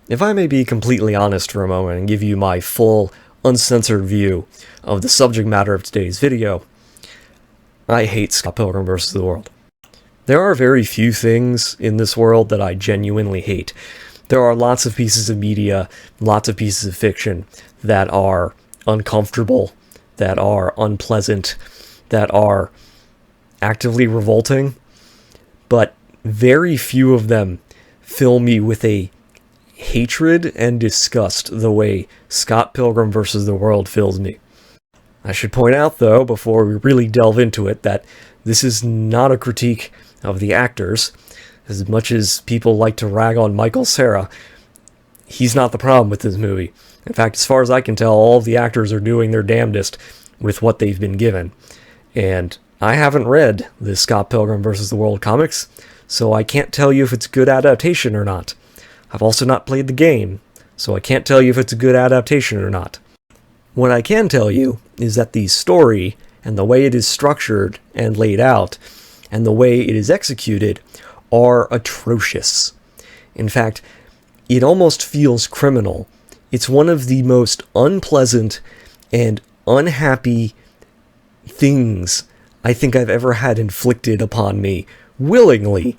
If I may be completely honest for a moment and give you my full, uncensored view of the subject matter of today's video, I hate Scott Pilgrim vs. the World. There are very few things in this world that I genuinely hate. There are lots of pieces of media, lots of pieces of fiction that are uncomfortable, that are unpleasant, that are actively revolting, but very few of them fill me with a hatred and disgust the way Scott Pilgrim vs. the World fills me. I should point out, though, before we really delve into it, that this is not a critique of the actors. As much as people like to rag on Michael Cera, he's not the problem with this movie. In fact, as far as I can tell, all of the actors are doing their damnedest with what they've been given. And I haven't read the Scott Pilgrim vs. the World comics, so I can't tell you if it's a good adaptation or not. I've also not played the game, so I can't tell you if it's a good adaptation or not. What I can tell you is that the story, and the way it is structured and laid out, and the way it is executed, are atrocious. In fact, it almost feels criminal. It's one of the most unpleasant and unhappy things I think I've ever had inflicted upon me, willingly.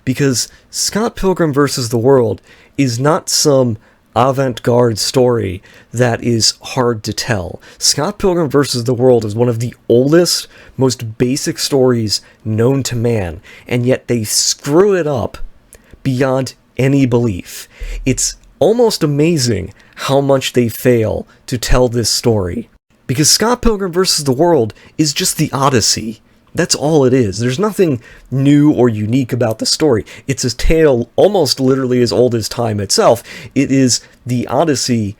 Because Scott Pilgrim vs. the World is not some avant-garde story that is hard to tell. Scott Pilgrim vs. the World is one of the oldest, most basic stories known to man, and yet they screw it up beyond any belief. It's almost amazing how much they fail to tell this story. Because Scott Pilgrim vs. the World is just the Odyssey. That's all it is. There's nothing new or unique about the story. It's a tale almost literally as old as time itself. It is the Odyssey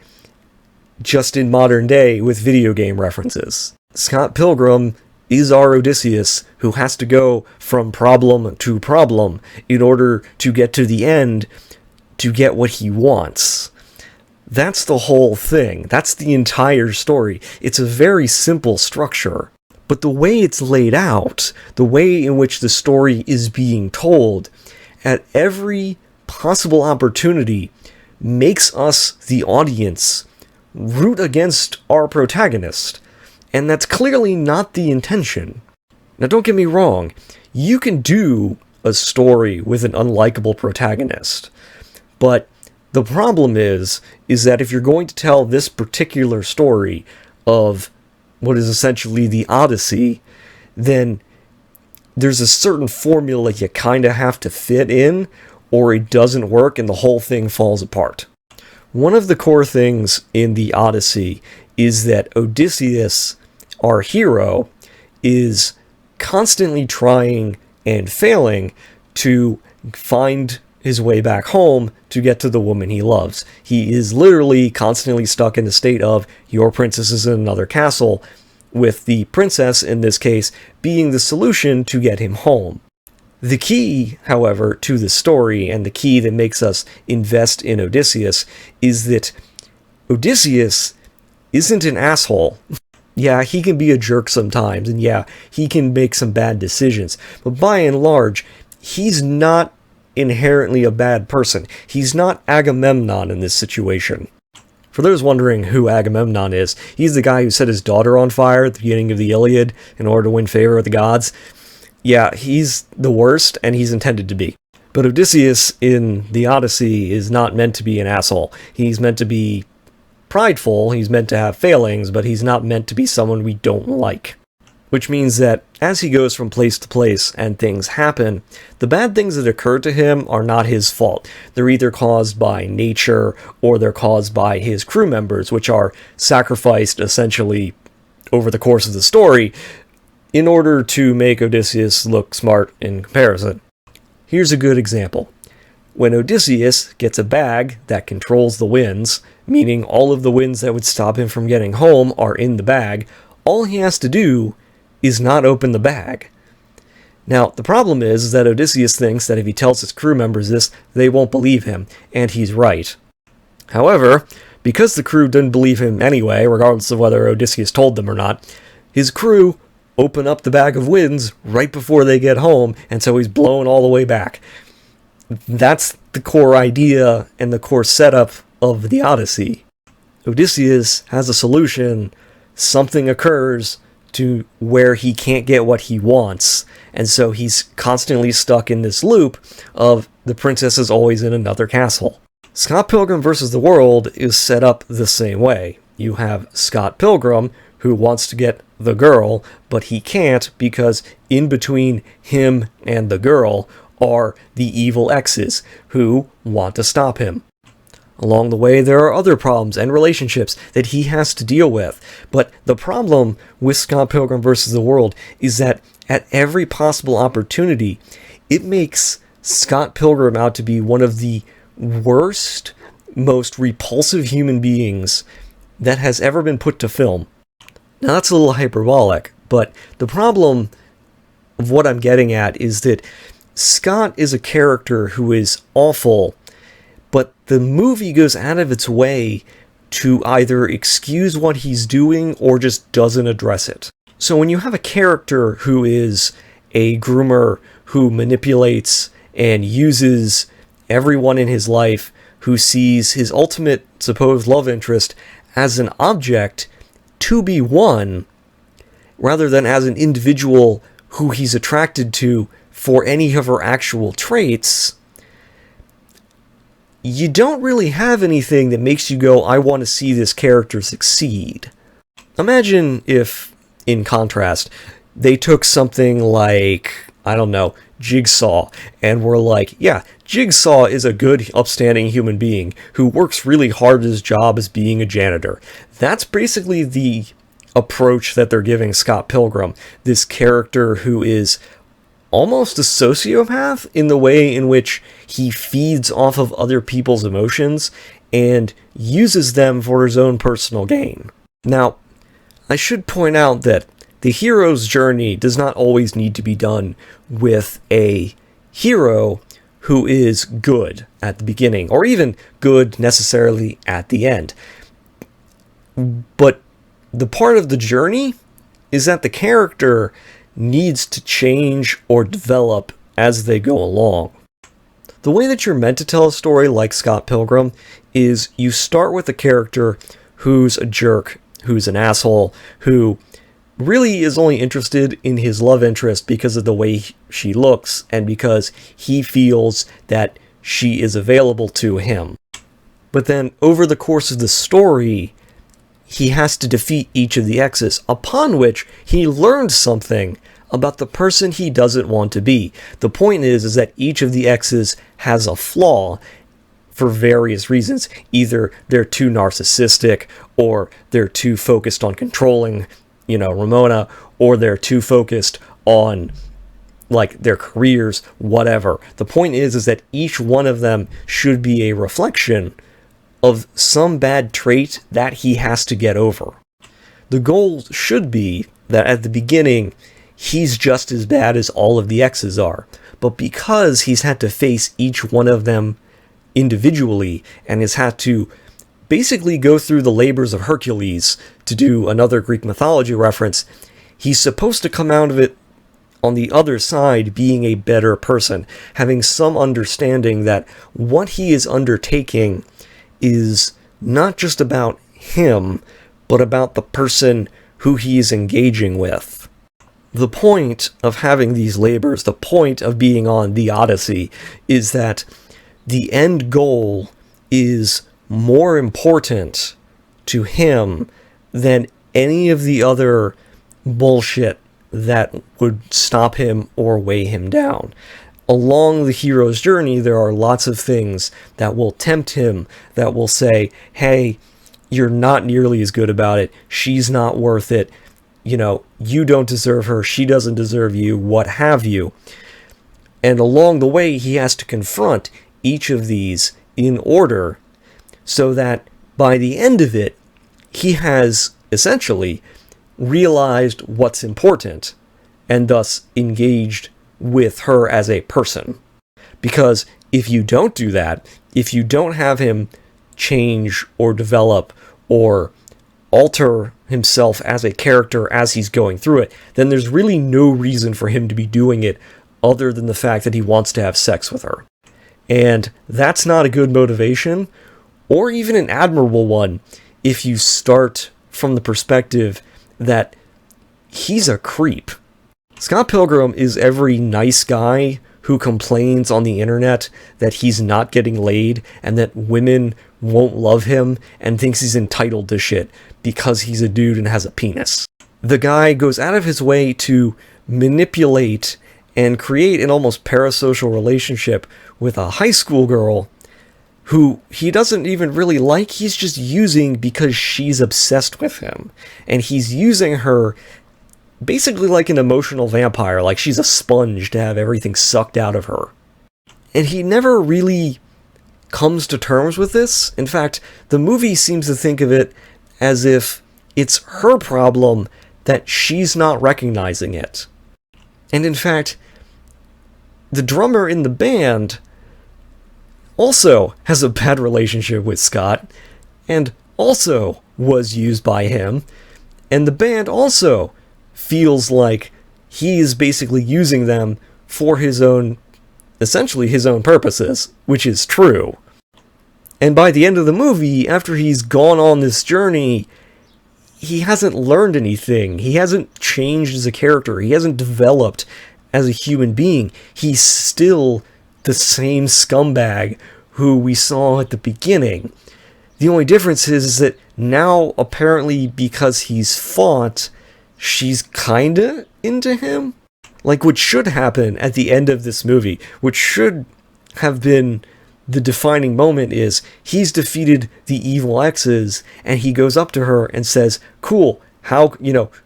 just in modern day with video game references. Scott Pilgrim is our Odysseus who has to go from problem to problem in order to get to the end to get what he wants. That's the whole thing. That's the entire story. It's a very simple structure. But the way it's laid out, the way in which the story is being told, at every possible opportunity, makes us, the audience, root against our protagonist. And that's clearly not the intention. Now, don't get me wrong. You can do a story with an unlikable protagonist. But the problem is that if you're going to tell this particular story of what is essentially the Odyssey, then there's a certain formula you kind of have to fit in, or it doesn't work and the whole thing falls apart. One of the core things in the Odyssey is that Odysseus, our hero, is constantly trying and failing to find his way back home to get to the woman he loves. He is literally constantly stuck in the state of, your princess is in another castle, with the princess, in this case, being the solution to get him home. The key, however, to the story, and the key that makes us invest in Odysseus, is that Odysseus isn't an asshole. Yeah, he can be a jerk sometimes, and yeah, he can make some bad decisions, but by and large, he's not inherently a bad person. He's not Agamemnon in this situation. For those wondering who Agamemnon is, he's the guy who set his daughter on fire at the beginning of the Iliad in order to win favor with the gods. Yeah, he's the worst, and he's intended to be. But Odysseus in the Odyssey is not meant to be an asshole. He's meant to be prideful, he's meant to have failings, but he's not meant to be someone we don't like. Which means that as he goes from place to place and things happen, the bad things that occur to him are not his fault. They're either caused by nature or they're caused by his crew members, which are sacrificed essentially over the course of the story in order to make Odysseus look smart in comparison. Here's a good example. When Odysseus gets a bag that controls the winds, meaning all of the winds that would stop him from getting home are in the bag, all he has to do is not open the bag. Now, the problem is that Odysseus thinks that if he tells his crew members this, they won't believe him, and he's right. However, because the crew didn't believe him anyway, regardless of whether Odysseus told them or not, his crew open up the bag of winds right before they get home, and so he's blown all the way back. That's the core idea and the core setup of the Odyssey. Odysseus has a solution. Something occurs to where he can't get what he wants, and so he's constantly stuck in this loop of the princess is always in another castle. Scott Pilgrim vs. the World is set up the same way. You have Scott Pilgrim, who wants to get the girl, but he can't because in between him and the girl are the evil exes who want to stop him. Along the way, there are other problems and relationships that he has to deal with. But the problem with Scott Pilgrim vs. the World is that at every possible opportunity, it makes Scott Pilgrim out to be one of the worst, most repulsive human beings that has ever been put to film. Now, that's a little hyperbolic, but the problem of what I'm getting at is that Scott is a character who is awful, but the movie goes out of its way to either excuse what he's doing or just doesn't address it. So when you have a character who is a groomer who manipulates and uses everyone in his life, who sees his ultimate supposed love interest as an object to be won, rather than as an individual who he's attracted to for any of her actual traits, you don't really have anything that makes you go, I want to see this character succeed. Imagine if, in contrast, they took something like, I don't know, Jigsaw, and were like, yeah, Jigsaw is a good, upstanding human being who works really hard at his job as being a janitor. That's basically the approach that they're giving Scott Pilgrim, this character who is almost a sociopath in the way in which he feeds off of other people's emotions and uses them for his own personal gain. Now, I should point out that the hero's journey does not always need to be done with a hero who is good at the beginning, or even good necessarily at the end. But the part of the journey is that the character needs to change or develop as they go along. The way that you're meant to tell a story like Scott Pilgrim is you start with a character who's a jerk, who's an asshole, who really is only interested in his love interest because of the way she looks and because he feels that she is available to him. But then over the course of the story, he has to defeat each of the exes, upon which he learns something about the person he doesn't want to be. The point is that each of the exes has a flaw for various reasons. Either they're too narcissistic, or they're too focused on controlling, Ramona, or they're too focused on, like, their careers, whatever. The point is that each one of them should be a reflection of some bad trait that he has to get over. The goal should be that at the beginning, he's just as bad as all of the exes are. But because he's had to face each one of them individually and has had to basically go through the labors of Hercules, to do another Greek mythology reference, he's supposed to come out of it on the other side being a better person, having some understanding that what he is undertaking is not just about him, but about the person who he is engaging with. The point of having these labors, the point of being on the Odyssey, is that the end goal is more important to him than any of the other bullshit that would stop him or weigh him down. Along the hero's journey, there are lots of things that will tempt him, that will say, hey, you're not nearly as good about it, she's not worth it, you don't deserve her, she doesn't deserve you, what have you. And along the way, he has to confront each of these in order, so that by the end of it, he has essentially realized what's important, and thus engaged with her as a person. Because if you don't do that, if you don't have him change or develop or alter himself as a character as he's going through it, then there's really no reason for him to be doing it other than the fact that he wants to have sex with her. And that's not a good motivation, or even an admirable one, if you start from the perspective that he's a creep. Scott Pilgrim is every nice guy who complains on the internet that he's not getting laid and that women won't love him and thinks he's entitled to shit because he's a dude and has a penis. The guy goes out of his way to manipulate and create an almost parasocial relationship with a high school girl who he doesn't even really like. He's just using because she's obsessed with him. And he's using her basically like an emotional vampire, like she's a sponge to have everything sucked out of her. And he never really comes to terms with this. In fact, the movie seems to think of it as if it's her problem that she's not recognizing it. And in fact, the drummer in the band also has a bad relationship with Scott, and also was used by him, and the band also feels like he is basically using them for his own, essentially his own purposes, which is true. And by the end of the movie, after he's gone on this journey, he hasn't learned anything. He hasn't changed as a character. He hasn't developed as a human being. He's still the same scumbag who we saw at the beginning. The only difference is that now, apparently, because he's fought, she's kinda into him. Like what should happen at the end of this movie, which should have been the defining moment, is he's defeated the evil exes and he goes up to her and says, cool, how,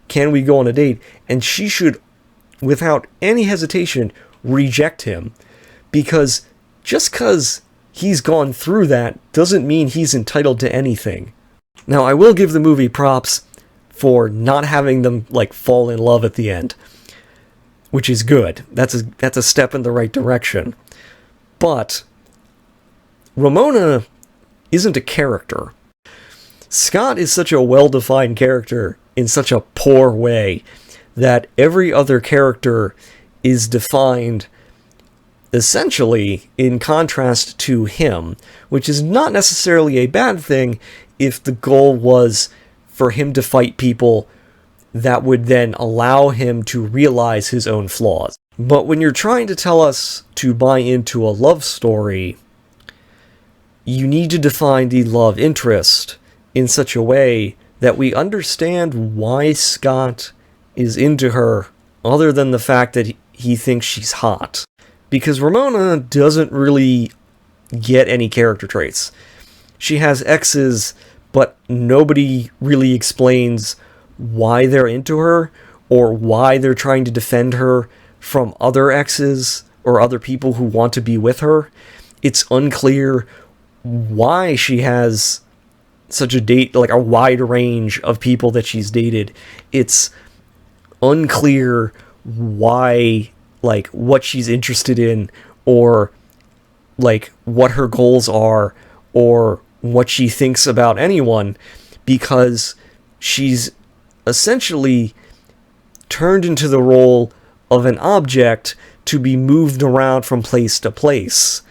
can we go on a date? And she should, without any hesitation, reject him, because just because he's gone through that doesn't mean he's entitled to anything. Now, I will give the movie props for not having them fall in love at the end, which is good. That's a step in the right direction. But Ramona isn't a character. Scott is such a well-defined character in such a poor way that every other character is defined essentially in contrast to him, which is not necessarily a bad thing if the goal was for him to fight people that would then allow him to realize his own flaws. But when you're trying to tell us to buy into a love story, you need to define the love interest in such a way that we understand why Scott is into her, other than the fact that he thinks she's hot. Because Ramona doesn't really get any character traits. She has exes, but nobody really explains why they're into her, or why they're trying to defend her from other exes or other people who want to be with her. It's unclear why she has such a wide range of people that she's dated. It's unclear why, what she's interested in, or what her goals are, or what she thinks about anyone, because she's essentially turned into the role of an object to be moved around from place to place.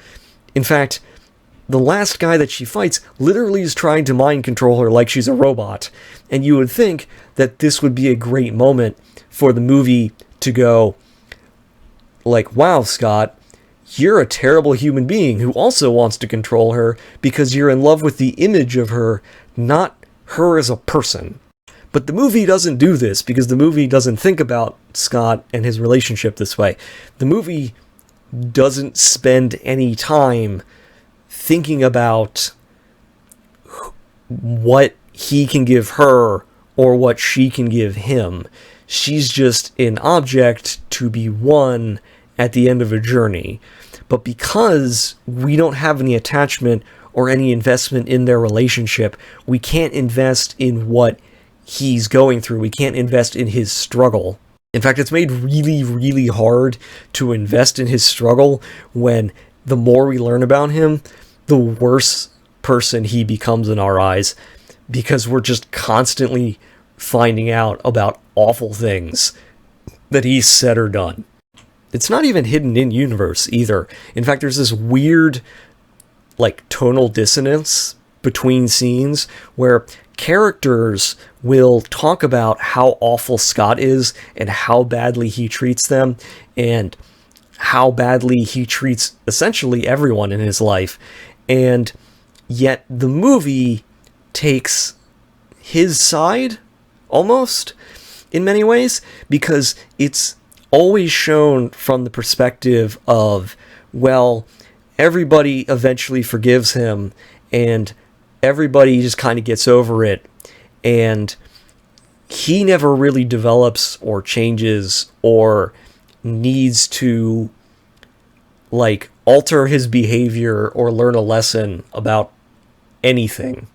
In fact, the last guy that she fights literally is trying to mind control her like she's a robot. And you would think that this would be a great moment for the movie to go, wow, Scott, you're a terrible human being who also wants to control her because you're in love with the image of her, not her as a person. But the movie doesn't do this, because the movie doesn't think about Scott and his relationship this way. The movie doesn't spend any time thinking about what he can give her or what she can give him. She's just an object to be won at the end of a journey. But because we don't have any attachment or any investment in their relationship, we can't invest in what he's going through. We can't invest in his struggle. In fact, it's made really, really hard to invest in his struggle when the more we learn about him, the worse person he becomes in our eyes, because we're just constantly finding out about awful things that he's said or done. it's not even hidden in universe either. In fact, there's this weird, like, tonal dissonance between scenes where characters will talk about how awful Scott is and how badly he treats them and how badly he treats essentially everyone in his life. And yet the movie takes his side, almost, in many ways, because it's always shown from the perspective of, well, everybody eventually forgives him, and everybody just kind of gets over it, and he never really develops or changes or needs to, like, alter his behavior or learn a lesson about anything.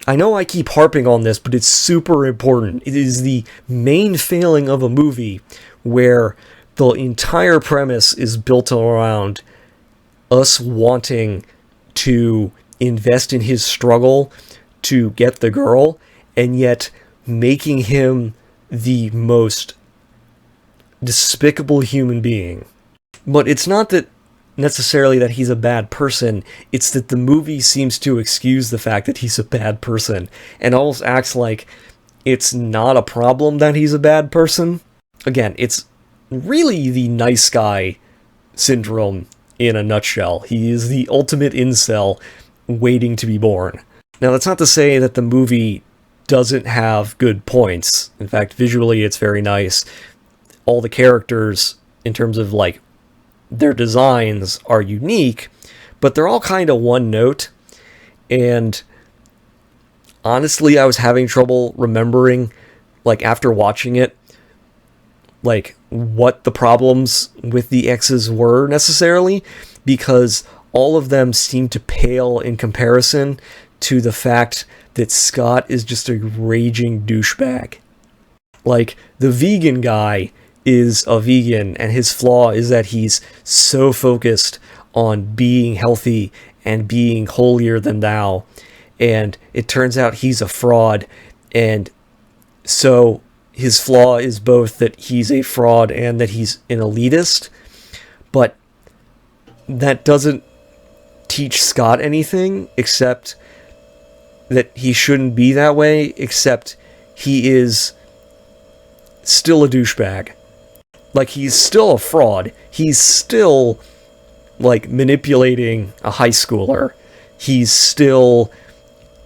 I know I keep harping on this, but it's super important. It is the main failing of a movie where the entire premise is built around us wanting to invest in his struggle to get the girl, and yet making him the most despicable human being. But it's not that necessarily that he's a bad person, it's that the movie seems to excuse the fact that he's a bad person, and almost acts like it's not a problem that he's a bad person. Again, it's really the nice guy syndrome in a nutshell. He is the ultimate incel waiting to be born. Now, that's not to say that the movie doesn't have good points. In fact, visually it's very nice. All the characters, in terms of, like, their designs, are unique, but they're all kind of one note. And honestly, I was having trouble remembering, like, after watching it, like, what the problems with the X's were necessarily, because all of them seem to pale in comparison to the fact that Scott is just a raging douchebag. Like, the vegan guy is a vegan, and his flaw is that he's so focused on being healthy and being holier than thou, and it turns out he's a fraud, and so his flaw is both that he's a fraud and that he's an elitist, but that doesn't teach Scott anything except that he shouldn't be that way, except he is still a douchebag. Like, he's still a fraud. He's still, like, manipulating a high schooler. He's still,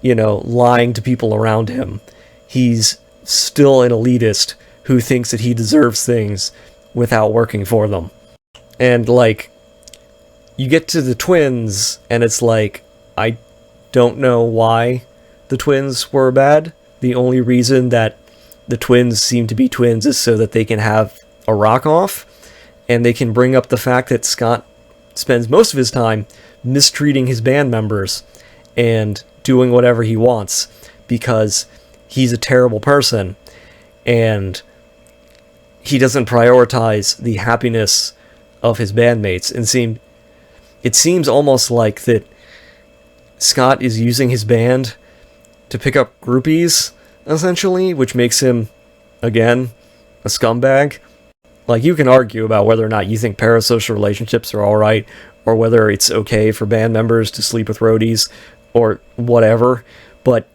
you know, lying to people around him. He's still an elitist who thinks that he deserves things without working for them. And, like, you get to the twins, and it's like, I don't know why the twins were bad. The only reason that the twins seem to be twins is so that they can have a rock-off, and they can bring up the fact that Scott spends most of his time mistreating his band members and doing whatever he wants because he's a terrible person, and he doesn't prioritize the happiness of his bandmates. And it seems almost like that Scott is using his band to pick up groupies, essentially, which makes him, again, a scumbag. Like, you can argue about whether or not you think parasocial relationships are alright, or whether it's okay for band members to sleep with roadies, or whatever, but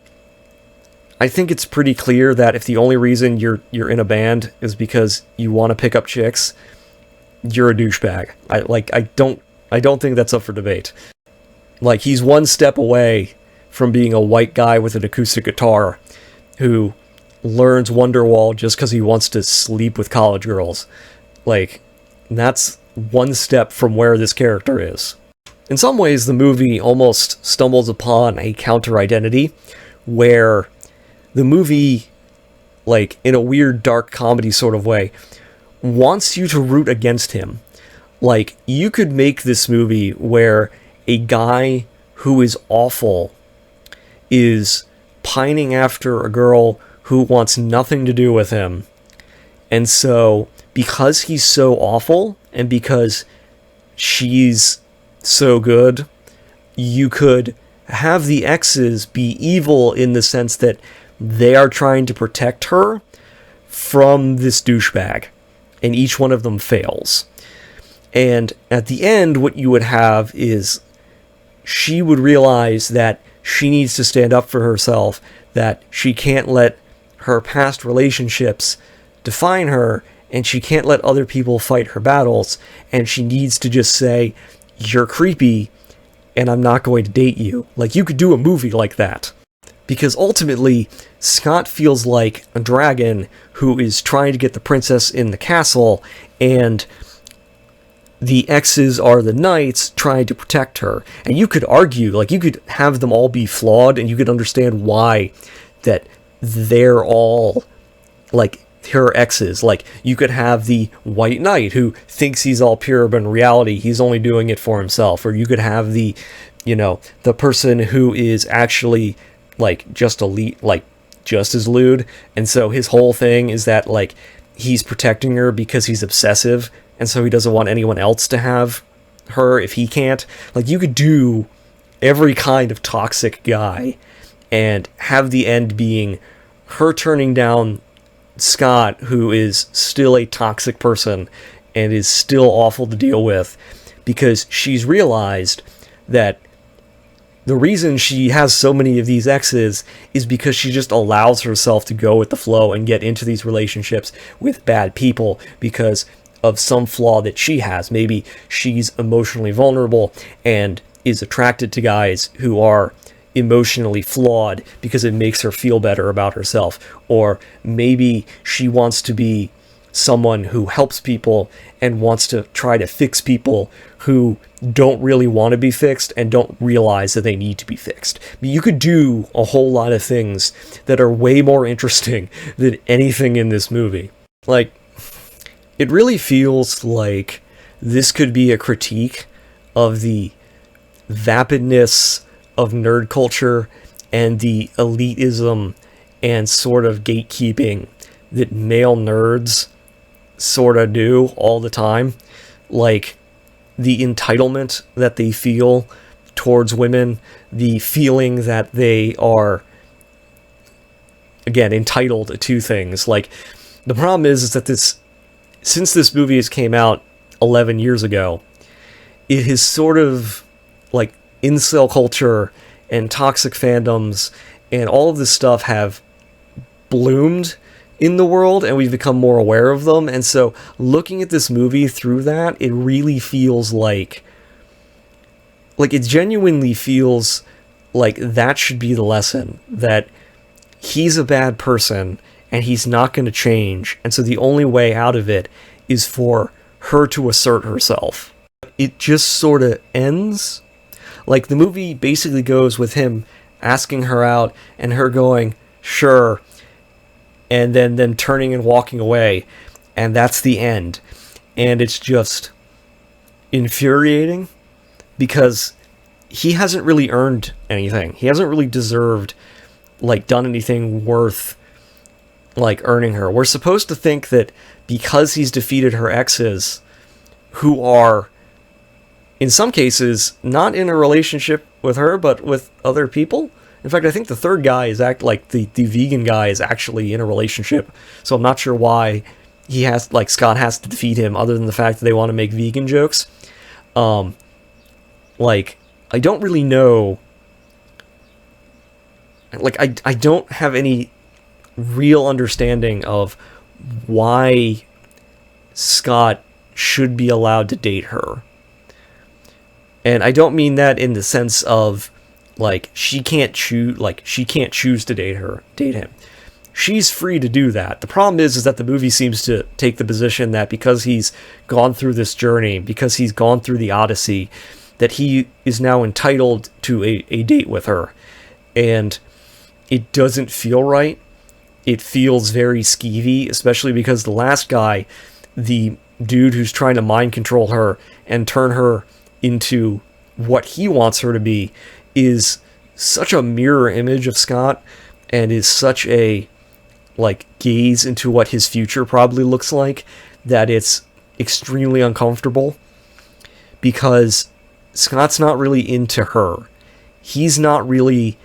I think it's pretty clear that if the only reason you're in a band is because you want to pick up chicks, you're a douchebag. I don't think that's up for debate. Like, he's one step away from being a white guy with an acoustic guitar who learns Wonderwall just because he wants to sleep with college girls. Like, that's one step from where this character is. In some ways, the movie almost stumbles upon a counter-identity, where the movie, like, in a weird dark comedy sort of way, wants you to root against him. Like, you could make this movie where a guy who is awful is pining after a girl who wants nothing to do with him. And so, because he's so awful, and because she's so good, you could have the X's be evil in the sense that they are trying to protect her from this douchebag, and each one of them fails. And at the end, what you would have is she would realize that she needs to stand up for herself, that she can't let her past relationships define her, and she can't let other people fight her battles, and she needs to just say, "You're creepy, and I'm not going to date you." Like, you could do a movie like that. Because ultimately, Scott feels like a dragon who is trying to get the princess in the castle, and the exes are the knights trying to protect her. And you could argue, like, you could have them all be flawed, and you could understand why that they're all, like, her exes. Like, you could have the white knight who thinks he's all pure, but in reality, he's only doing it for himself. Or you could have the, you know, the person who is actually, like, just elite, like, just as lewd. And so his whole thing is that, like, he's protecting her because he's obsessive, and so he doesn't want anyone else to have her if he can't. Like, you could do every kind of toxic guy and have the end being her turning down Scott, who is still a toxic person and is still awful to deal with, because she's realized that the reason she has so many of these exes is because she just allows herself to go with the flow and get into these relationships with bad people because of some flaw that she has. Maybe she's emotionally vulnerable and is attracted to guys who are emotionally flawed because it makes her feel better about herself. Or maybe she wants to be someone who helps people and wants to try to fix people who don't really want to be fixed and don't realize that they need to be fixed. But you could do a whole lot of things that are way more interesting than anything in this movie. Like, it really feels like this could be a critique of the vapidness of nerd culture and the elitism and sort of gatekeeping that male nerds sort of do all the time. Like, the entitlement that they feel towards women, the feeling that they are, again, entitled to things. Like, the problem is that since this movie has came out 11 years ago, it has sort of, like, incel culture and toxic fandoms and all of this stuff have bloomed in the world, and we've become more aware of them. And so looking at this movie through that, it really feels like it genuinely feels like that should be the lesson, that he's a bad person and he's not going to change, and so the only way out of it is for her to assert herself. It just sort of ends. Like, the movie basically goes with him asking her out and her going, "Sure," and then them turning and walking away, and that's the end. And it's just infuriating because he hasn't really earned anything. He hasn't really deserved, like, done anything worth, like, earning her. We're supposed to think that because he's defeated her exes, who are, in some cases, not in a relationship with her, but with other people. In fact, I think the third guy is the vegan guy is actually in a relationship. So I'm not sure why Scott has to defeat him, other than the fact that they want to make vegan jokes. I don't really know. Like, I don't have any real understanding of why Scott should be allowed to date her. And I don't mean that in the sense of, like, she can't choose to date him. She's free to do that. The problem is that the movie seems to take the position that because he's gone through this journey, because he's gone through the Odyssey, that he is now entitled to a date with her. And it doesn't feel right. It feels very skeevy, especially because the last guy, the dude who's trying to mind control her and turn her into what he wants her to be, is such a mirror image of Scott and is such a, like, gaze into what his future probably looks like, that it's extremely uncomfortable, because Scott's not really into her. He's not really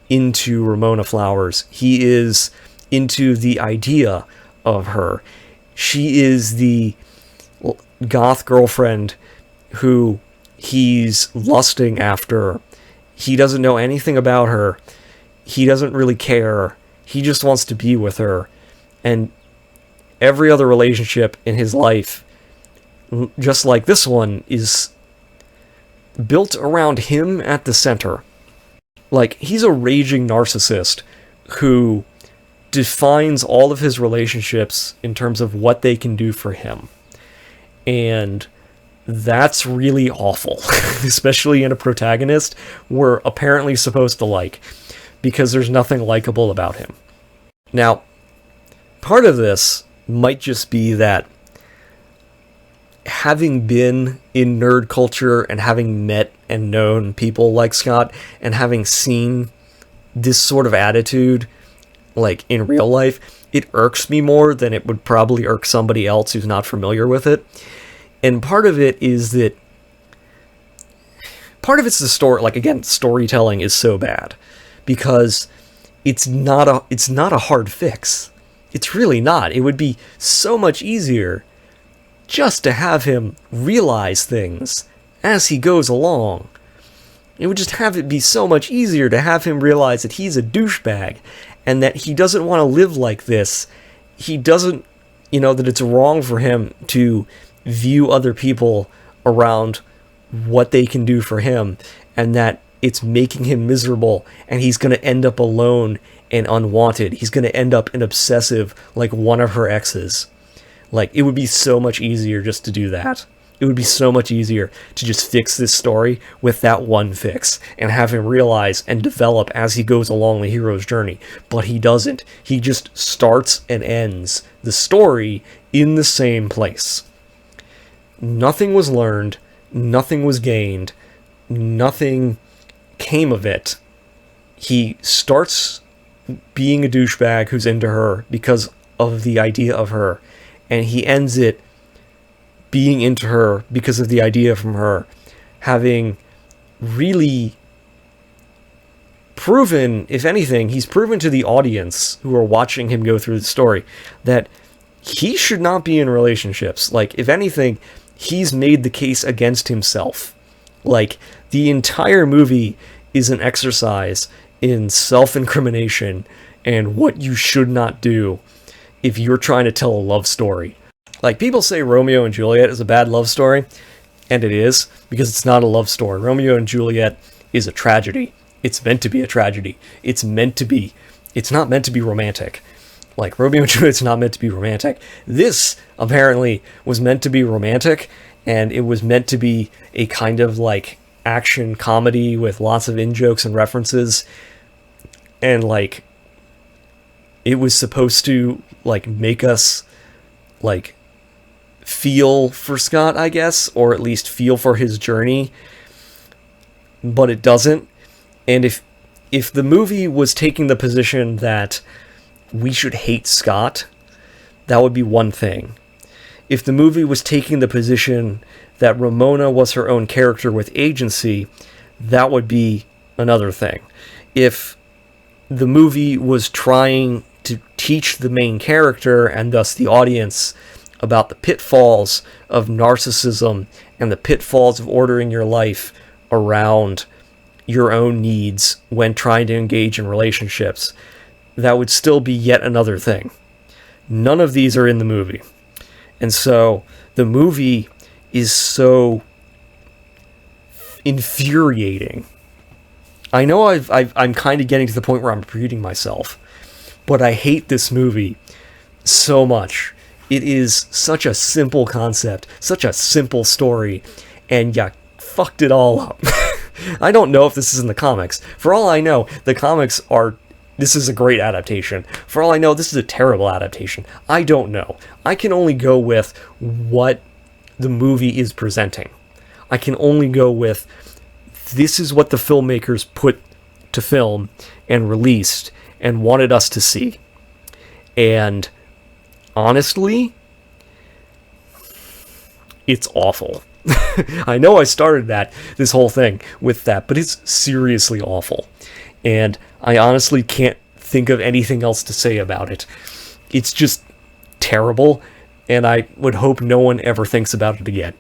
into Ramona Flowers. He is into the idea of her. She is goth girlfriend who he's lusting after. He doesn't know anything about her. He doesn't really care. He just wants to be with her. And every other relationship in his life, just like this one, is built around him at the center. Like, he's a raging narcissist who defines all of his relationships in terms of what they can do for him. And that's really awful, especially in a protagonist we're apparently supposed to like, because there's nothing likable about him. Now, part of this might just be that having been in nerd culture and having met and known people like Scott and having seen this sort of attitude, like, in real life, it irks me more than it would probably irk somebody else who's not familiar with it. And part of it is that, part of it's the story, like, again, storytelling is so bad, because it's not a hard fix. It's really not. It would be so much easier just to have him realize things as he goes along. It would just have it be so much easier to have him realize that he's a douchebag and that he doesn't want to live like this. He doesn't, that it's wrong for him to view other people around what they can do for him, and that it's making him miserable, and he's going to end up alone and unwanted. He's going to end up an obsessive like one of her exes. Like, it would be so much easier just to do that. It would be so much easier to just fix this story with that one fix and have him realize and develop as he goes along the hero's journey. But he doesn't. He just starts and ends the story in the same place. Nothing was learned. Nothing was gained. Nothing came of it. He starts being a douchebag who's into her because of the idea of her, and he ends it being into her because of the idea from her, having really proven, if anything, he's proven to the audience who are watching him go through the story that he should not be in relationships. Like, if anything, he's made the case against himself. Like, the entire movie is an exercise in self-incrimination and what you should not do if you're trying to tell a love story. Like, people say Romeo and Juliet is a bad love story, and it is, because it's not a love story. Romeo and Juliet is a tragedy. It's meant to be a tragedy. It's not meant to be romantic. Like, Romeo and Juliet's not meant to be romantic. This, apparently, was meant to be romantic, and it was meant to be a kind of, like, action comedy with lots of in-jokes and references, and, like, it was supposed to, like, make us, like, feel for Scott, I guess, or at least feel for his journey, but it doesn't. And if the movie was taking the position that we should hate Scott, that would be one thing. If the movie was taking the position that Ramona was her own character with agency, that would be another thing. If the movie was trying to teach the main character, and thus the audience, about the pitfalls of narcissism and the pitfalls of ordering your life around your own needs when trying to engage in relationships, that would still be yet another thing. None of these are in the movie. And so the movie is so infuriating. I know I'm kind of getting to the point where I'm repeating myself, but I hate this movie so much. It is such a simple concept, such a simple story, and you fucked it all up. I don't know if this is in the comics. For all I know, the comics are... This is a great adaptation. For all I know, this is a terrible adaptation. I don't know. I can only go with what the movie is presenting. I can only go with, this is what the filmmakers put to film and released and wanted us to see. And honestly, it's awful. I know I started this whole thing with that, but it's seriously awful. And I honestly can't think of anything else to say about it. It's just terrible, and I would hope no one ever thinks about it again.